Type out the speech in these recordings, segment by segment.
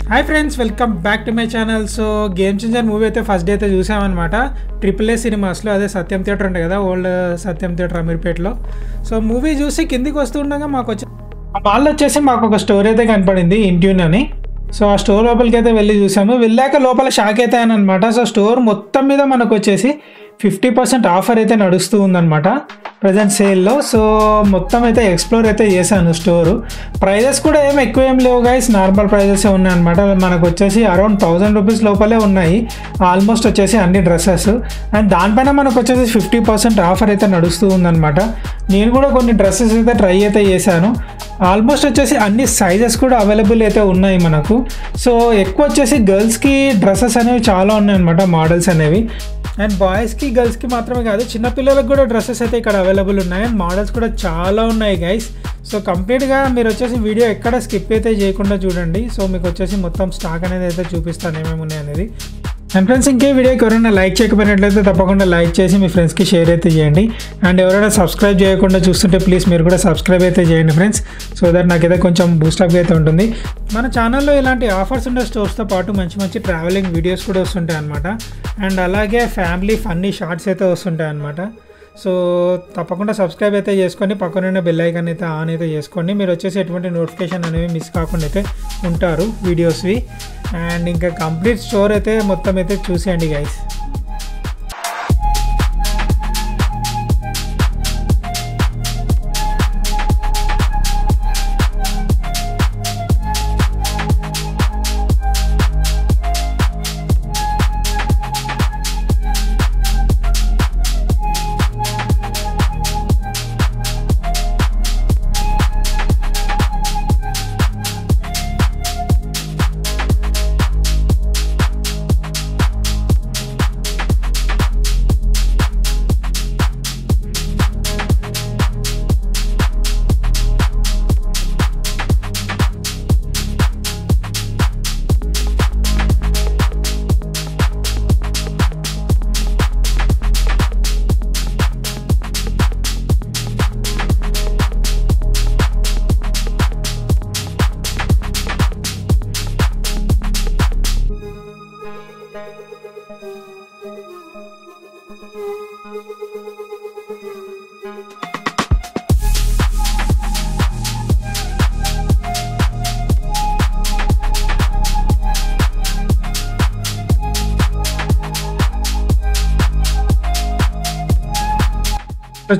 Hi friends, welcome back to my channel. So game changer movie అయితే first day అయితే చూసామన్నమాట AAA సినిమాస్లో. అదే సత్యం theatre ఉండే కదా, ఓల్డ్ సత్యం థియేటర్ అమీర్పేటలో. సో మూవీ చూసి కిందికి వస్తుండగా మాకు వచ్చేసి మాకు ఒక స్టోరీ అయితే కనపడింది, ఇంట్యూన్ అని. సో ఆ స్టోర్ లోపలికి అయితే వెళ్ళి చూసాము. వెళ్ళాక లోపల షాక్ అయితే అనమాట. సో స్టోర్ మొత్తం మీద మనకు వచ్చేసి 50% ఆఫర్ అయితే నడుస్తూ ఉందన్నమాట ప్రజెంట్ సేల్లో. సో మొత్తం అయితే ఎక్స్ప్లోర్ అయితే చేశాను స్టోరు. ప్రైజెస్ కూడా ఎక్కువ ఏం లేవు గైస్, నార్మల్ ప్రైజెస్ ఉన్నాయి అనమాట. మనకు వచ్చేసి అరౌండ్ 1000 రూపీస్ లోపలే ఉన్నాయి ఆల్మోస్ట్ వచ్చేసి అన్ని డ్రెస్సెస్. అండ్ దానిపైన మనకు వచ్చేసి 50% ఆఫర్ అయితే నడుస్తూ ఉందన్నమాట. నేను కూడా కొన్ని డ్రెస్సెస్ అయితే ట్రై అయితే చేశాను. ఆల్మోస్ట్ వచ్చేసి అన్ని సైజెస్ కూడా అవైలబుల్ అయితే ఉన్నాయి మనకు. సో ఎక్కువ వచ్చేసి గర్ల్స్కి డ్రెస్సెస్ అనేవి చాలా ఉన్నాయి అనమాట, మోడల్స్ అనేవి. అండ్ బాయ్స్కి గర్ల్స్కి మాత్రమే కాదు, చిన్నపిల్లలకు కూడా డ్రెస్సెస్ అయితే ఇక్కడ అవైలబుల్ ఉన్నాయి. అండ్ మోడల్స్ కూడా చాలా ఉన్నాయి గైస్. సో కంప్లీట్గా మీరు వచ్చేసి వీడియో ఎక్కడ స్కిప్ అయితే చేయకుండా చూడండి. సో మీకు వచ్చేసి మొత్తం స్టాక్ అనేది అయితే చూపిస్తాను ఏమేమి ఉన్నాయి అనేది. అండ్ ఫ్రెండ్స్, ఇంకే వీడియోకి ఎవరైనా లైక్ చేయకపోయినట్లయితే తప్పకుండా లైక్ చేసి మీ ఫ్రెండ్స్కి షేర్ అయితే చేయండి. అండ్ ఎవరైనా సబ్స్క్రైబ్ చేయకుండా చూస్తుంటే ప్లీజ్ మీరు కూడా సబ్స్క్రైబ్ అయితే చేయండి ఫ్రెండ్స్, సో దట్ నాకైతే కొంచెం బూస్టప్ అయితే ఉంటుంది. మన ఛానల్లో ఇలాంటి ఆఫర్స్ ఉండే స్టోర్స్తో పాటు మంచి మంచి ట్రావెలింగ్ వీడియోస్ కూడా వస్తుంటాయి అనమాట. అండ్ అలాగే ఫ్యామిలీ ఫన్నీ షార్ట్స్ అయితే వస్తుంటాయి అనమాట. సో తప్పకుండా సబ్స్క్రైబ్ అయితే చేసుకొని పక్కనున్న బెల్ ఐకాన్ అయితే ఆన్ అయితే చేసుకోండి. మీరు వచ్చేసి ఎటువంటి నోటిఫికేషన్ అనేవి మిస్ కాకుండా అయితే ఉంటారు వీడియోస్వి. అండ్ ఇంకా కంప్లీట్ స్టోర్ అయితే మొత్తం అయితే చూసేయండి గైస్.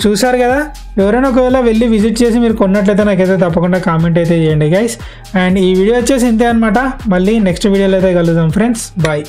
చూసారు కదా, ఎవరైనా ఒకవేళ వెళ్ళి విజిట్ చేసి మీరు కొన్నట్లయితే నాకైతే తప్పకుండా కామెంట్ అయితే చేయండి గైస్. అండ్ ఈ వీడియో వచ్చేసి ఇంతే అనమాట. మళ్ళీ నెక్స్ట్ వీడియోలో అయితే కలుద్దాం ఫ్రెండ్స్, బాయ్.